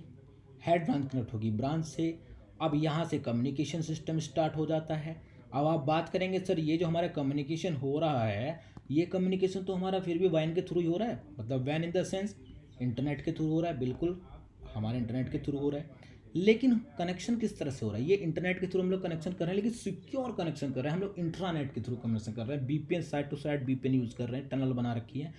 हेड ब्रांच कनेक्ट होगी ब्रांच से। अब यहाँ से कम्युनिकेशन सिस्टम स्टार्ट हो जाता है। अब आप बात करेंगे सर ये जो हमारा कम्युनिकेशन हो रहा है, ये कम्युनिकेशन तो हमारा फिर भी वैन के थ्रू ही हो रहा है, मतलब van in the sense internet के थ्रू हो रहा है, बिल्कुल हमारे इंटरनेट के थ्रू हो रहा है। लेकिन कनेक्शन किस तरह से हो रहा है, ये इंटरनेट के थ्रू हम लोग कनेक्शन कर रहे हैं, लेकिन सिक्योर कनेक्शन कर रहे हैं, हम लोग इंट्रानेट के थ्रू कनेक्शन कर रहे हैं, VPN site to site VPN use कर रहे हैं, टनल बना रखी है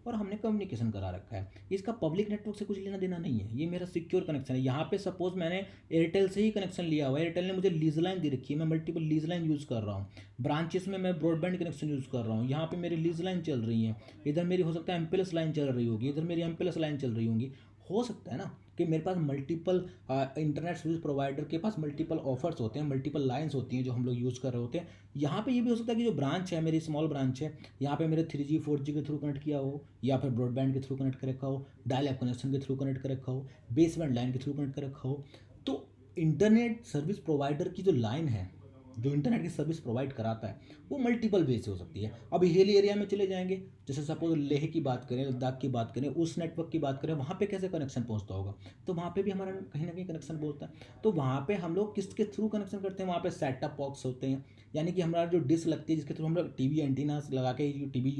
और हमने कम्युनिकेशन करा रखा है। इसका पब्लिक नेटवर्क से कुछ लेना देना नहीं है, ये मेरा सिक्योर कनेक्शन है। यहाँ पे सपोज मैंने एयरटेल से ही कनेक्शन लिया हुआ है, एयरटेल ने मुझे लीज लाइन दे रखी है, मैं मल्टीपल लीज लाइन यूज़ कर रहा हूँ, ब्रांचेस में मैं ब्रॉडबैंड कनेक्शन यूज़ कर रहा हूँ, यहाँ पे मेरी लीज लाइन चल रही है, इधर मेरी हो सकता है एमपीएलएस लाइन चल रही होगी, इधर मेरी एमपीएलएस लाइन चल रही होंगी। हो सकता है ना कि मेरे पास मल्टीपल इंटरनेट सर्विस प्रोवाइडर के पास मल्टीपल ऑफर्स होते हैं, मल्टीपल लाइंस होती हैं जो हम लोग यूज़ कर रहे होते हैं। यहाँ पे ये भी हो सकता है कि जो ब्रांच है मेरी स्मॉल ब्रांच है, यहाँ पे मेरे 3G 4G के थ्रू कनेक्ट किया हो, या फिर ब्रॉडबैंड के थ्रू कनेक्ट कर रखा हो, डायल ऐप कनेक्शन के थ्रू कनेक्ट कर रखा हो, बेसबैंड लाइन के थ्रू कनेक्ट कर रखा हो। तो इंटरनेट सर्विस प्रोवाइडर की जो लाइन है, जो इंटरनेट की सर्विस प्रोवाइड कराता है, वो मल्टीपल वे से हो सकती है। अभी हिल एरिया में चले जाएंगे, जैसे सपोज लेह की बात करें, लद्दाख की बात करें, उस नेटवर्क की बात करें, वहाँ पे कैसे कनेक्शन पहुँचता होगा, तो वहाँ पे भी हमारा कहीं ना कहीं कनेक्शन पहुँचता है। तो वहाँ पे हम लोग किसके थ्रू कनेक्शन करते हैं, वहाँ पे सेटअप बॉक्स होते हैं, यानी कि हमारा जो डिश लगती है जिसके थ्रू हम लोग टीवी एंटीना लगा के टीवी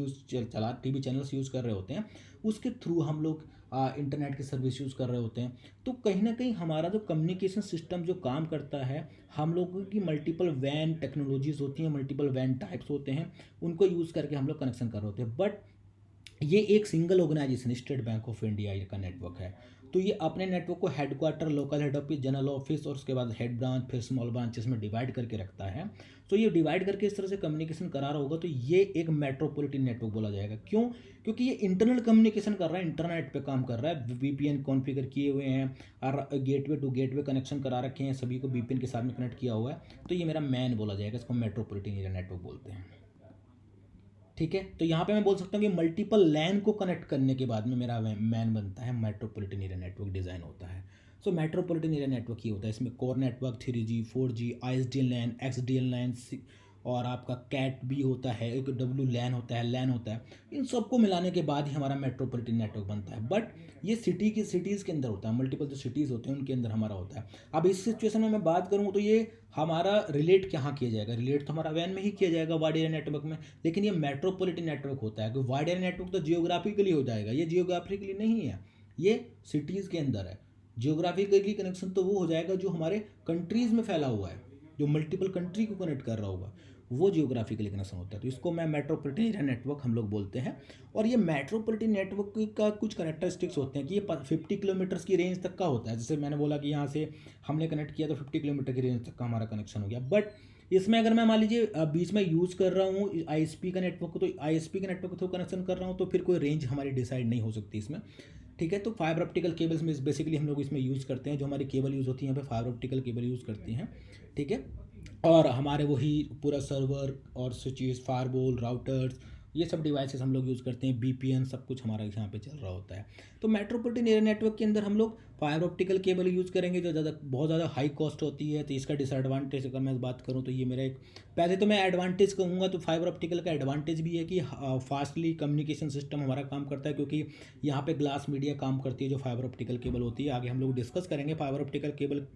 टीवी चैनल्स यूज़ कर रहे होते हैं, उसके थ्रू हम लोग इंटरनेट की सर्विस यूज़ कर रहे होते हैं। तो कहीं ना कहीं हमारा जो कम्युनिकेशन सिस्टम जो काम करता है, हम लोगों की मल्टीपल वैन टेक्नोलॉजीज होती हैं, मल्टीपल वैन टाइप्स होते हैं, उनको यूज़ करके हम लोग कनेक्शन कर रहे होते हैं। बट ये एक single organisation State Bank of India का नेटवर्क है, तो ये अपने नेटवर्क को headquarter, local head office, general office और उसके बाद हेड ब्रांच, फिर स्मॉल ब्रांचेस में डिवाइड करके रखता है। तो ये डिवाइड करके इस तरह से कम्युनिकेशन करा रहा होगा, तो ये एक मेट्रोपॉलिटन नेटवर्क बोला जाएगा। क्यों? क्योंकि ये इंटरनल कम्युनिकेशन कर रहा है, इंटरनेट पे काम कर रहा है, वीपीएन कॉन्फ़िगर किए हुए हैं और गेटवे टू गेटवे कनेक्शन करा रखे हैं, सभी को वीपीएन के साथ में कनेक्ट किया हुआ है, तो ये मेरा मैन बोला जाएगा, इसको मेट्रोपॉलिटन एरिया नेटवर्क बोलते हैं। ठीक है, तो यहाँ पे मैं बोल सकता हूँ कि मल्टीपल लैन को कनेक्ट करने के बाद में मेरा मैन बनता है, मेट्रोपॉलिटन एरिया नेटवर्क डिज़ाइन होता है। सो मेट्रोपॉलिटन एरिया नेटवर्क ये होता है, इसमें core network 3G 4G ISDN लैन, XDN लैन और आपका कैट भी होता है, एक डब्ल्यू लैन होता है, लैन होता है। इन सबको मिलाने के बाद ही हमारा मेट्रोपॉलिटन नेटवर्क बनता है। बट ये सिटीज़ के अंदर होता है, मल्टीपल जो सिटीज़ होते हैं उनके अंदर हमारा होता है। अब इस सिचुएशन में मैं बात करूँ तो ये हमारा रिलेट कहाँ किया जाएगा, रिलेट तो हमारा वैन में ही किया जाएगा, वाइड एरिया नेटवर्क में। लेकिन ये मेट्रोपॉलिटन नेटवर्क होता है, क्योंकि वाइड एरिया नेटवर्क तो जियोग्राफिकली हो जाएगा, ये जियोग्राफिकली नहीं है, ये सिटीज़ के अंदर है। जियोग्राफिकली कनेक्शन तो वो हो जाएगा जो हमारे कंट्रीज़ में फैला हुआ है, जो मल्टीपल कंट्री को कनेक्ट कर रहा होगा, वो जियोग्राफिकली कनेक्शन होता है। तो इसको मैं मेट्रोपॉलिटन एरिया नेटवर्क हम लोग बोलते हैं। और ये मेट्रोपॉलिटन नेटवर्क का कुछ कनेक्टरिस्टिक्स होते हैं कि ये 50 किलोमीटर्स की रेंज तक का होता है। जैसे मैंने बोला कि यहाँ से हमने कनेक्ट किया तो 50 किलोमीटर की रेंज तक का हमारा कनेक्शन हो गया। बट इसमें अगर मैं मान लीजिए बीच में यूज़ कर रहा हूँ ISP का नेटवर्क, तो ISP के नेटवर्क के थ्रू कनेक्शन कर रहा हूँ, तो फिर कोई रेंज हमारी डिसाइड नहीं हो सकती इसमें। ठीक है, तो फाइबर ऑप्टिकल केबल्स में बेसिकली हम लोग इसमें यूज़ करते हैं, जो हमारी केबल यूज़ होती है यहाँ पे फाइबर ऑप्टिकल केबल यूज़ करती हैं। ठीक है, और हमारे वही पूरा सर्वर और स्विचेस, फायरवॉल, राउटर्स, ये सब डिवाइसेस हम लोग यूज़ करते हैं, बीपीएन सब कुछ हमारा यहाँ पे चल रहा होता है। तो मेट्रोपॉलिटन एरिया नेटवर्क के अंदर हम लोग फाइबर ऑप्टिकल केबल यूज़ करेंगे, जो बहुत ज़्यादा हाई कॉस्ट होती है। तो इसका डिसएडवांटेज अगर मैं बात करूँ तो ये मेरा एक, पहले तो मैं एडवांटेज कहूँगा तो फाइबर ऑप्टिकल का एडवांटेज भी है कि फास्टली कम्युनिकेशन सिस्टम हमारा काम करता है, क्योंकि यहाँ पे ग्लास मीडिया काम करती है जो फाइबर ऑप्टिकल केबल होती है। आगे हम लोग डिस्कस करेंगे फाइबर ऑप्टिकल केबल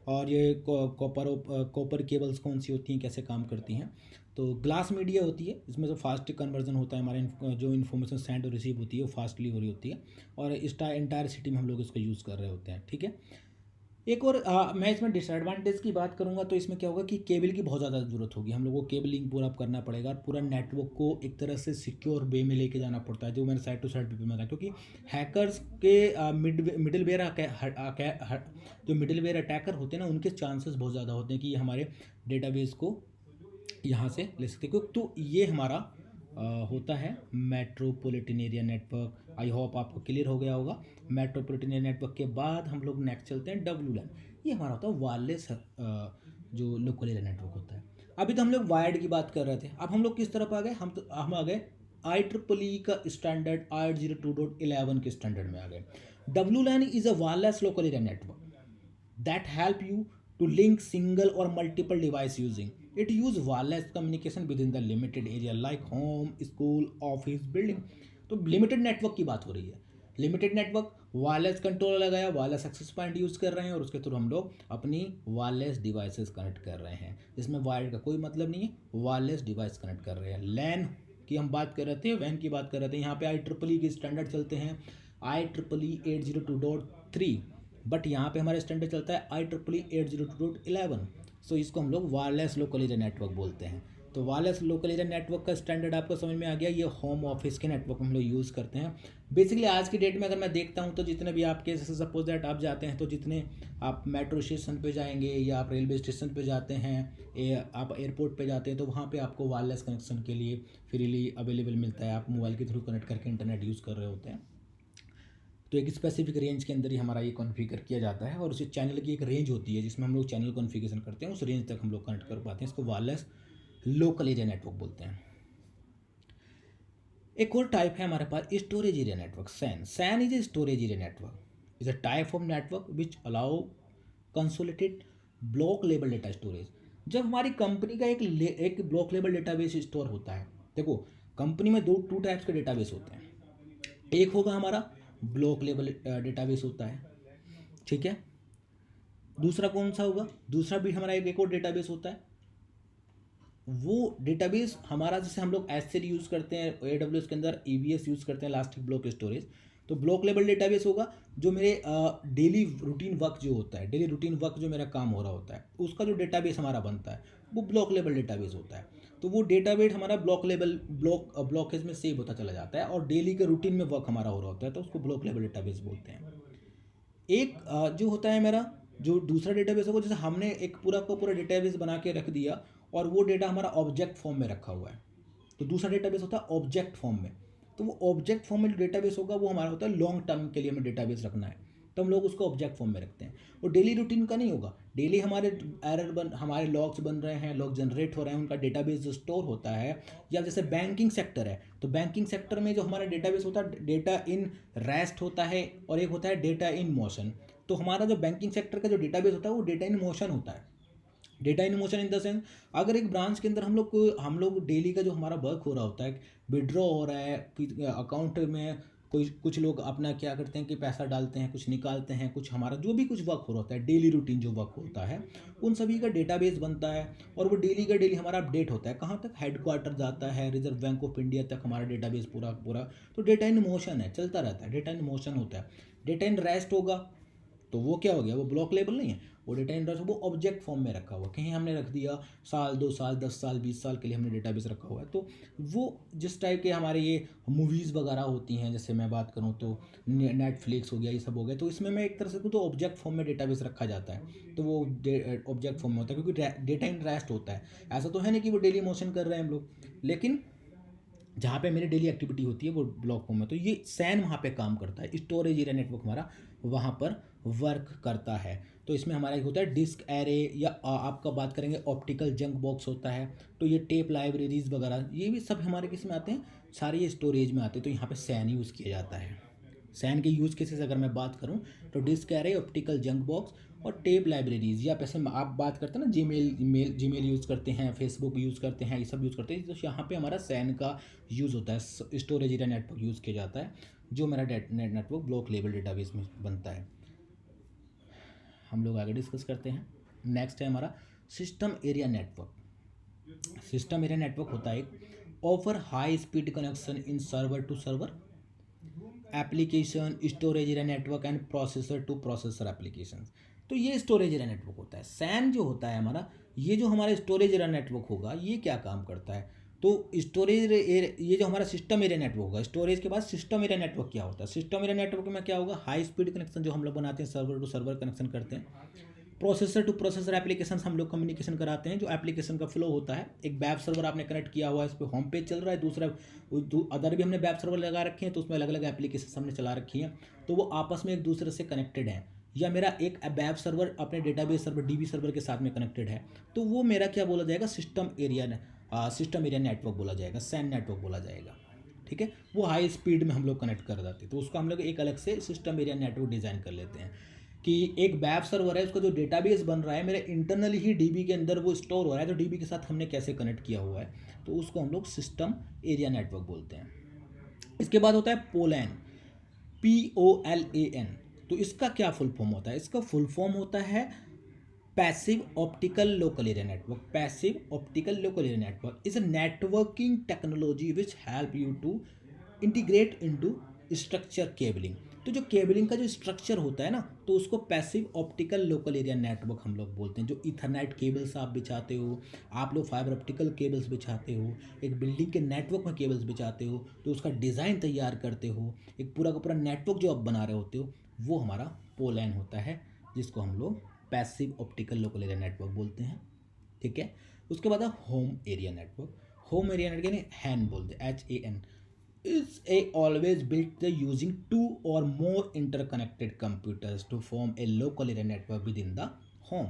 और ये कॉपर केबल्स कौन सी होती हैं, कैसे काम करती हैं। तो ग्लास मीडिया होती है, इसमें जो फास्ट कन्वर्जन होता है, हमारे जो इन्फॉर्मेशन सेंड और रिसीव होती है वो फास्टली हो रही होती है, और इस एंटायर सिटी में हम लोग इसको यूज़ कर रहे होते हैं। ठीक है, एक और मैं इसमें डिसएडवांटेज की बात करूंगा तो इसमें क्या होगा कि केबल की बहुत ज़्यादा ज़रूरत होगी, हम लोगों को केबलिंग पूरा करना पड़ेगा, और पूरा नेटवर्क को एक तरह से सिक्योर वे में लेके जाना पड़ता है, जो मैंने साइड टू साइड पे में था। क्योंकि हैकर्स के मिडिलवेयर अटैकर होते हैं ना, उनके चांसेस बहुत ज़्यादा होते हैं कि ये हमारे डेटाबेस को यहाँ से ले सकते हैं। क्योंकि तो ये हमारा होता है metropolitan area network. I hope आपको क्लियर हो गया होगा। मेट्रोपॉलिटन एरिया नेटवर्क के बाद हम लोग नेक्स्ट चलते हैं WLAN। ये हमारा होता है वायरलेस जो लोकल एरिया नेटवर्क होता है। अभी तो हम लोग वायर्ड की बात कर रहे थे, अब हम लोग किस तरफ आ गए, हम आ गए IEEE का स्टैंडर्ड 802.11 के स्टैंडर्ड में आ गए। WLAN is a wireless local area network that help you to link single or multiple device using it use wireless communication within the limited area like home, school, office, building। तो लिमिटेड नेटवर्क की बात हो रही है। लिमिटेड नेटवर्क, वायरलेस कंट्रोलर लगाया, वायरलेस एक्सेस पॉइंट यूज़ कर रहे हैं और उसके थ्रू हम लोग अपनी वायरलेस डिवाइसेस कनेक्ट कर रहे हैं, जिसमें वायर्ड का कोई मतलब नहीं है, वायरलेस डिवाइस कनेक्ट कर रहे हैं। लैन की हम बात कर रहे थे, वैन की बात कर रहे थे। यहाँ पे IEEE के स्टैंडर्ड चलते हैं IEEE 802.3, बट यहाँ पे हमारा स्टैंडर्ड चलता है IEEE 802.11। सो इसको हम लोग वायरलेस लोकल एरिया नेटवर्क बोलते हैं। तो वायरलेस लोकल एरिया नेटवर्क का स्टैंडर्ड आपको समझ में आ गया। ये होम ऑफिस के नेटवर्क हम लोग यूज़ करते हैं। बेसिकली आज की डेट में अगर मैं देखता हूँ तो जितने भी आपके, जैसे सपोज दैट आप जाते हैं तो जितने आप मेट्रो स्टेशन पे जाएंगे या आप रेलवे स्टेशन पे जाते हैं, आप एयरपोर्ट पे जाते हैं, तो वहाँ पे आपको वायरलेस कनेक्शन के लिए फ्रीली अवेलेबल मिलता है। आप मोबाइल के थ्रू कनेक्ट करके इंटरनेट यूज़ कर रहे होते हैं। तो एक स्पेसिफिक रेंज के अंदर ही हमारा ये कॉन्फ़िगर किया जाता है और उस चैनल की एक रेंज होती है जिसमें हम लोग चैनल कॉन्फ़िगरेशन करते हैं, उस रेंज तक हम लोग कनेक्ट कर पाते हैं। इसको वायरलेस लोकल एरिया नेटवर्क बोलते हैं। एक और टाइप है हमारे पास storage area network, SAN. SAN is a storage area network, is a type of network which allow consolidated block level data storage. जब हमारी कंपनी का एक ब्लॉक लेवल डेटाबेस स्टोर होता है, देखो कंपनी में टू टाइप्स के डेटाबेस होते हैं। एक होगा हमारा ब्लॉक लेवल डेटाबेस होता है, ठीक है। दूसरा कौन सा होगा, दूसरा भी हमारा एक और डेटाबेस होता है। वो डेटाबेस हमारा, जैसे हम लोग एसएल यूज़ करते हैं AWS के अंदर, EBS यूज़ करते हैं, इलास्टिक ब्लॉक स्टोरेज। तो ब्लॉक लेवल डेटाबेस होगा जो मेरे डेली रूटीन वर्क जो होता है, डेली रूटीन वर्क जो मेरा काम हो रहा होता है, उसका जो डेटाबेस हमारा बनता है वो ब्लॉक लेवल डेटाबेस होता है। तो वो डेटाबेस हमारा ब्लॉक लेवल ब्लॉकेज में सेव होता चला जाता है और डेली के रूटीन में वर्क हमारा हो रहा होता है, तो उसको ब्लॉक लेवल डेटाबेस बोलते हैं। एक जो होता है मेरा जो दूसरा डेटाबेस होगा, जैसे हमने एक पूरा का पूरा डेटाबेस बना के रख दिया और वो डेटा हमारा ऑब्जेक्ट फॉर्म में रखा हुआ है, तो दूसरा डेटाबेस होता है ऑब्जेक्ट फॉर्म में। तो वो ऑब्जेक्ट फॉर्म में जो डेटाबेस होगा वो हमारा होता है लॉन्ग टर्म के लिए हमें डेटाबेस रखना है, तो हम लोग उसको ऑब्जेक्ट फॉर्म में रखते हैं। वो डेली रूटीन का नहीं होगा, डेली हमारे लॉग्स बन रहे हैं, लॉग जनरेट हो रहे हैं, उनका डेटाबेस जो स्टोर होता है। या जैसे बैंकिंग सेक्टर है, तो बैंकिंग सेक्टर में जो हमारा डेटाबेस होता है डेटा इन रेस्ट होता है और एक होता है डेटा इन मोशन। तो हमारा जो बैंकिंग सेक्टर का जो डेटाबेस होता है वो डेटा इन मोशन होता है। Data in motion in the sense, अगर एक ब्रांच के अंदर हम लोग डेली का जो हमारा वर्क हो रहा होता है, विड्रॉ हो रहा है अकाउंट में, कुछ लोग अपना क्या करते हैं कि पैसा डालते हैं, कुछ निकालते हैं, कुछ हमारा जो भी कुछ वर्क हो रहा होता है, डेली रूटीन जो वर्क होता है, उन सभी का डेटाबेस बनता है और वो डेली का डेली हमारा अपडेट होता है। कहाँ तक, हेडक्वार्टर जाता है, रिजर्व बैंक ऑफ इंडिया तक हमारा डेटाबेस पूरा। तो डेटा इन मोशन है, चलता रहता है, डेटा इन मोशन होता है। डेटा इन रेस्ट होगा तो वो क्या हो गया, वो ब्लॉक लेवल नहीं है, वो डेटा इन रेस्ट, वो ऑब्जेक्ट फॉर्म में रखा हुआ, कहीं हमने रख दिया साल 2 साल 10 साल 20 साल के लिए हमने डेटाबेस रखा हुआ है। तो वो जिस टाइप के हमारे ये मूवीज़ वगैरह होती हैं, जैसे मैं बात करूँ तो नेटफ्लिक्स हो गया, ये सब हो गया, तो इसमें मैं एक तरह से तो ऑब्जेक्ट फॉर्म में डेटाबेस रखा जाता है, तो वो ऑब्जेक्ट फॉर्म में होता है क्योंकि डेटा इन रेस्ट होता है। ऐसा तो है नहीं कि वो डेली मोशन कर रहे हैं हम लोग, लेकिन जहाँ पे मेरी डेली एक्टिविटी होती है वो ब्लॉक फॉर्म में। तो ये सैन वहाँ पे काम करता है, स्टोरेज एरिया नेटवर्क हमारा वहाँ पर वर्क करता है। तो इसमें हमारा एक होता है डिस्क एरे, या आपका बात करेंगे ऑप्टिकल जंक बॉक्स होता है, तो ये टेप लाइब्रेरीज वगैरह ये भी सब हमारे किस में आते हैं, सारे ये स्टोरेज में आते हैं। तो यहाँ पे सैन यूज़ किया जाता है। सैन के यूज़ केसेस अगर मैं बात करूँ तो disk array, optical jukebox और टेप लाइब्रेरीज, या पैसे आप बात करते हैं ना जीमेल यूज़ करते हैं, फेसबुक यूज़ करते हैं, ये सब यूज़ करते हैं, तो यहाँ पे हमारा सैन का यूज़ होता है, स्टोरेज एरिया नेटवर्क यूज़ किया जाता है, जो मेरा नेटवर्क ब्लॉक लेवल डेटाबेस में बनता है। हम लोग आगे डिस्कस करते हैं। नेक्स्ट है हमारा system area network. System area network होता है एक offer high speed connection in server to server application, storage area network and processor to processor application. तो ये स्टोरेज एरिया नेटवर्क होता है। सैन जो होता है हमारा, ये जो हमारा स्टोरेज एरिया नेटवर्क होगा, ये क्या काम करता है, तो स्टोरेज ये जो हमारा सिस्टम एरिया नेटवर्क होगा, स्टोरेज के बाद सिस्टम एरिया नेटवर्क क्या होता है, सिस्टम एरिया नेटवर्क में क्या होगा, हाई स्पीड कनेक्शन जो हम लोग बनाते हैं, सर्वर टू सर्वर कनेक्शन करते हैं, प्रोसेसर टू प्रोसेसर एप्लीकेशन हम लोग कम्युनिकेशन कराते हैं। जो एप्लीकेशन का फ्लो होता है, एक वेब सर्वर आपने कनेक्ट किया हुआ है, इस पर होम पेज चल रहा है, दूसरा अदर भी हमने वेब सर्वर लगा रखे हैं, तो उसमें अलग अलग एप्लीकेशन हमने चला रखी हैं, तो वो आपस में एक दूसरे से कनेक्टेड हैं। या मेरा एक वेब सर्वर अपने डेटाबेस सर्वर डीबी सर्वर के साथ में कनेक्टेड है, तो वो मेरा क्या बोला जाएगा, सिस्टम एरिया नेटवर्क बोला जाएगा, सैन नेटवर्क बोला जाएगा। ठीक है, वो हाई स्पीड में हम लोग कनेक्ट कर देते हैं, तो उसको हम लोग एक अलग से सिस्टम एरिया नेटवर्क डिज़ाइन कर लेते हैं कि एक वेब सर्वर है, उसका जो डेटाबेस बन रहा है मेरे इंटरनली ही डीबी के अंदर वो स्टोर हो रहा है, तो डीबी के साथ हमने कैसे कनेक्ट किया हुआ है, तो उसको हम लोग सिस्टम एरिया नेटवर्क बोलते हैं। इसके बाद होता है पोलैन, POLAN। तो इसका क्या फुल फॉर्म होता है, इसका फुल फॉर्म होता है passive optical local area network. Passive optical local area network is a networking technology which help you to integrate into structure cabling. तो जो केबलिंग का जो स्ट्रक्चर होता है ना, तो उसको passive optical local area network हम लोग बोलते हैं। जो इथरनेट केबल्स आप बिछाते हो, आप लोग फाइबर ऑप्टिकल केबल्स बिछाते हो, एक बिल्डिंग के नेटवर्क में केबल्स बिछाते हो, तो उसका डिज़ाइन तैयार करते हो, एक पूरा का पूरा नेटवर्क जो आप बना रहे होते हो, वो हमारा पोलैन होता है, जिसको हम लोग passive optical local area network बोलते हैं। ठीक है, उसके बाद home area network. Home area network यानी हैन बोलते हैं, HAN is always built using two or more interconnected computers to form a local area network within the home।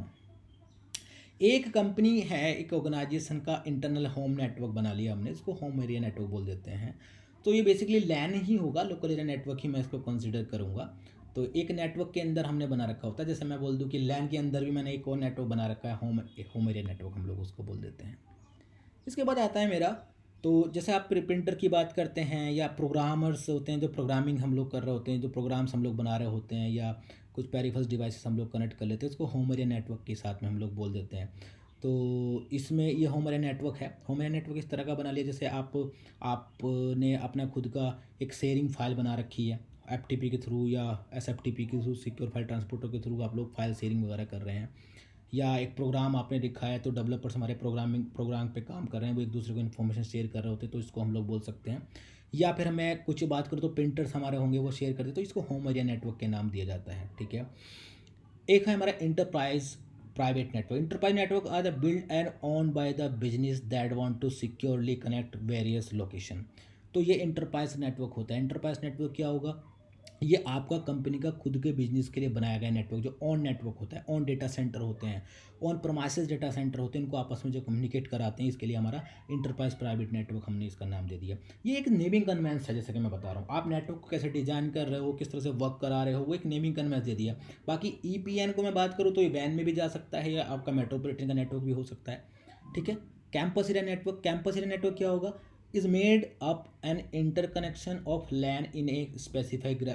एक कंपनी है, एक ऑर्गेनाइजेशन का इंटरनल होम नेटवर्क बना लिया हमने, इसको होम एरिया नेटवर्क बोल देते हैं। तो ये बेसिकली लैन ही होगा, लोकल एरिया नेटवर्क ही मैं इसको कंसिडर करूँगा। तो एक नेटवर्क के अंदर हमने बना रखा होता है, जैसे मैं बोल दूँ कि लैन के अंदर भी मैंने एक और नेटवर्क बना रखा है, होम एरिया नेटवर्क हम लोग उसको बोल देते हैं। इसके बाद आता है मेरा, तो जैसे आप प्रिंटर की बात करते हैं, या प्रोग्रामर्स होते हैं जो प्रोग्रामिंग हम लोग कर रहे होते हैं, जो प्रोग्राम्स हम लोग बना रहे होते हैं, या कुछ पेरिफेरल्स डिवाइसेस हम लोग कनेक्ट कर लेते हैं, इसको होम एरिया नेटवर्क के साथ में हम लोग बोल देते हैं। तो इसमें ये होम एरिया नेटवर्क है। होम एरिया नेटवर्क इस तरह का बना लिया, जैसे आपने अपना खुद का एक शेयरिंग फाइल बना रखी है, FTP के थ्रू या SFTP के थ्रू, सिक्योर फाइल ट्रांसपोर्टर के थ्रू आप लोग फाइल शेयरिंग वगैरह कर रहे हैं, या एक प्रोग्राम आपने लिखा है, तो डेवलपर्स हमारे प्रोग्राम पे काम कर रहे हैं, वो एक दूसरे को इन्फॉर्मेशन शेयर कर रहे होते हैं, तो इसको हम लोग बोल सकते हैं। या फिर मैं कुछ बात करूँ तो प्रिंटर्स हमारे होंगे, वो शेयर करते, तो इसको होम एरिया नेटवर्क के नाम दिया जाता है। ठीक है, एक है हमारा enterprise private network. Enterprise network are the build and own by the business that want to securely connect various location. तो ये इंटरप्राइज नेटवर्क होता है। इंटरप्राइज नेटवर्क क्या होगा, ये आपका कंपनी का खुद के बिजनेस के लिए बनाया गया नेटवर्क, जो ऑन नेटवर्क होता है, ऑन डेटा सेंटर होते हैं, ऑन प्रमाइसेस डेटा सेंटर होते हैं, इनको आपस में जो कम्युनिकेट कराते हैं, इसके लिए हमारा इंटरप्राइज प्राइवेट नेटवर्क हमने इसका नाम दे दिया। ये एक नेमिंग कन्वेंस है, जैसे कि मैं बता रहा हूँ, आप नेटवर्क को कैसे डिजाइन कर रहे हो, किस तरह से वर्क करा रहे हो, वो एक नेमिंग कन्वेंस दे दिया। बाकी EPN को मैं बात करूँ तो ये वैन में भी जा सकता है, या आपका मेट्रोपॉलिटन का नेटवर्क भी हो सकता है। ठीक है, campus area network. Campus area network क्या होगा, is made up an interconnection of LAN in a specified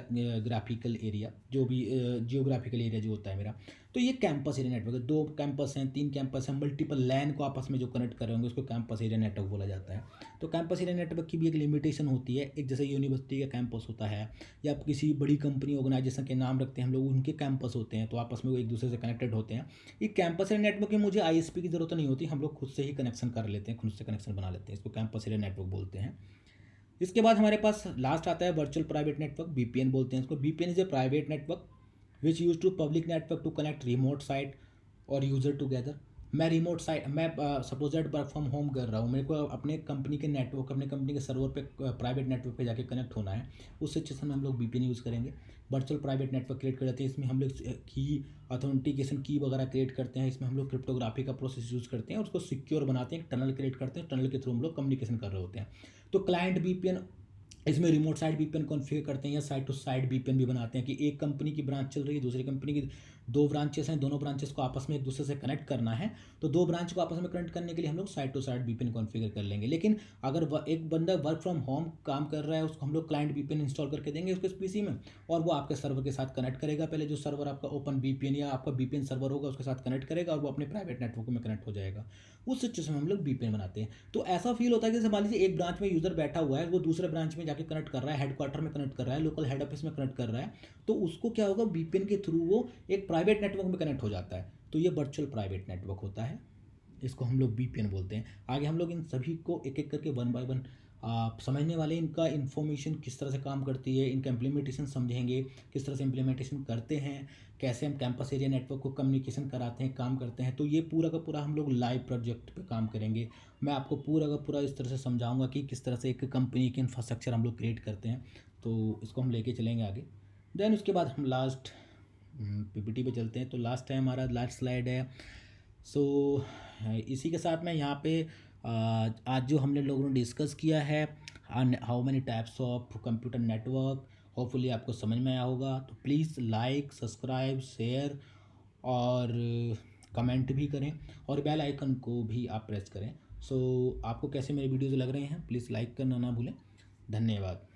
graphical area। जो भी जियोग्राफिकल एरिया जो होता है मेरा, तो ये कैंपस एरिया नेटवर्क है। 2 कैंपस हैं, 3 कैंपस हैं, मल्टीपल लैन को आपस में जो कनेक्ट कर रहे होंगे, उसको कैंपस एरिया नेटवर्क बोला जाता है। तो कैंपस एरिया नेटवर्क की भी एक लिमिटेशन होती है, एक जैसे यूनिवर्सिटी का कैंपस होता है, या आप किसी बड़ी कंपनी ऑर्गेनाइजेशन के नाम रखते हैं हम लोग, उनके कैंपस होते हैं, तो आपस में वो एक दूसरे से कनेक्टेड होते हैं। ये कैंपस एरिया नेटवर्क में मुझे ISP की ज़रूरत नहीं होती, हम लोग खुद से ही कनेक्शन कर लेते हैं, खुद से कनेक्शन बना लेते हैं, इसको कैंपस एरिया नेटवर्क बोलते हैं। इसके बाद हमारे पास लास्ट आता है वर्चुअल प्राइवेट नेटवर्क, BPN बोलते हैं इसको। BPN is a private network which use to public network to connect remote site और यूजर टुगेदर। मैं रिमोट साइट, मैं suppose that work from home कर रहा हूँ, मेरे को अपने कंपनी के नेटवर्क, अपने कंपनी के सर्वर पे प्राइवेट नेटवर्क पे जाके कनेक्ट होना है, उस सिचुएशन में हम लोग BPN यूज़ करेंगे। वर्चुअल प्राइवेट नेटवर्क क्रिएट कर देते हैं, इसमें हम लोग की ऑथेंटिकेशन की वगैरह क्रिएट करते हैं, इसमें हम लोग क्रिप्टोग्राफी का प्रोसेस यूज़ करते हैं और उसको सिक्योर बनाते हैं, टनल क्रिएट करते हैं, टनल के थ्रू हम लोग कम्युनिकेशन कर रहे होते हैं। तो क्लाइंट BPN, इसमें रिमोट साइड VPN कॉन्फ़िगर करते हैं, या साइड टू साइड VPN भी बनाते हैं, कि एक कंपनी की ब्रांच चल रही है, दूसरी कंपनी की 2 ब्रांचेस हैं, दोनों ब्रांचेस को आपस में एक दूसरे से कनेक्ट करना है, तो 2 ब्रांच को आपस में कनेक्ट करने के लिए हम लोग side to side VPN configure कर लेंगे। लेकिन अगर एक बंदा वर्क फ्रॉम होम काम कर रहा है, उसको हम लोग क्लाइंट VPN इंस्टॉल करके देंगे उसके PC में, और वो आपके सर्वर के साथ कनेक्ट करेगा। पहले जो सर्वर आपका ओपन VPN या आपका VPN सर्वर होगा उसके साथ कनेक्ट करेगा, और वो अपने प्राइवेट नेटवर्क में कनेक्ट हो जाएगा। उस सिचुएशन में हम लोग VPN बनाते हैं। तो ऐसा फील होता है कि जैसे मान लीजिए एक ब्रांच में यूज़र बैठा हुआ है, वो दूसरे ब्रांच में जाके कनेक्ट कर रहा है, हेडक्वार्टर में कनेक्ट कर रहा है, लोकल हेड ऑफिस में कनेक्ट कर रहा है, तो उसको क्या होगा, VPN के थ्रू वो एक प्राइवेट नेटवर्क में कनेक्ट हो जाता है। तो ये वर्चुअल प्राइवेट नेटवर्क होता है, इसको हम लोग VPN बोलते हैं। आगे हम लोग इन सभी को एक एक करके 1 by 1 आप समझने वाले, इनका इन्फॉर्मेशन किस तरह से काम करती है, इनका इम्प्लीमेंटेशन समझेंगे, किस तरह से इम्प्लीमेंटेशन करते हैं, कैसे हम कैंपस एरिया नेटवर्क को कम्युनिकेशन कराते हैं, काम करते हैं। तो ये पूरा का पूरा हम लोग लाइव प्रोजेक्ट पे काम करेंगे। मैं आपको पूरा का पूरा इस तरह से समझाऊंगा कि किस तरह से एक कंपनी की इंफ्रास्ट्रक्चर हम लोग क्रिएट करते हैं। तो इसको हम लेके चलेंगे आगे। देन उसके बाद हम लास्ट पीपीटी पे चलते हैं। तो लास्ट है हमारा, लास्ट स्लाइड है। सो इसी के साथ में यहाँ पे आज जो हमने लोगों ने डिस्कस किया है, how many types of computer network, hopefully आपको समझ में आया होगा। तो प्लीज़ लाइक, सब्सक्राइब, शेयर और कमेंट भी करें, और बेल आइकन को भी आप प्रेस करें। सो आपको कैसे मेरे वीडियोज़ लग रहे हैं, प्लीज़ लाइक करना ना भूलें। धन्यवाद।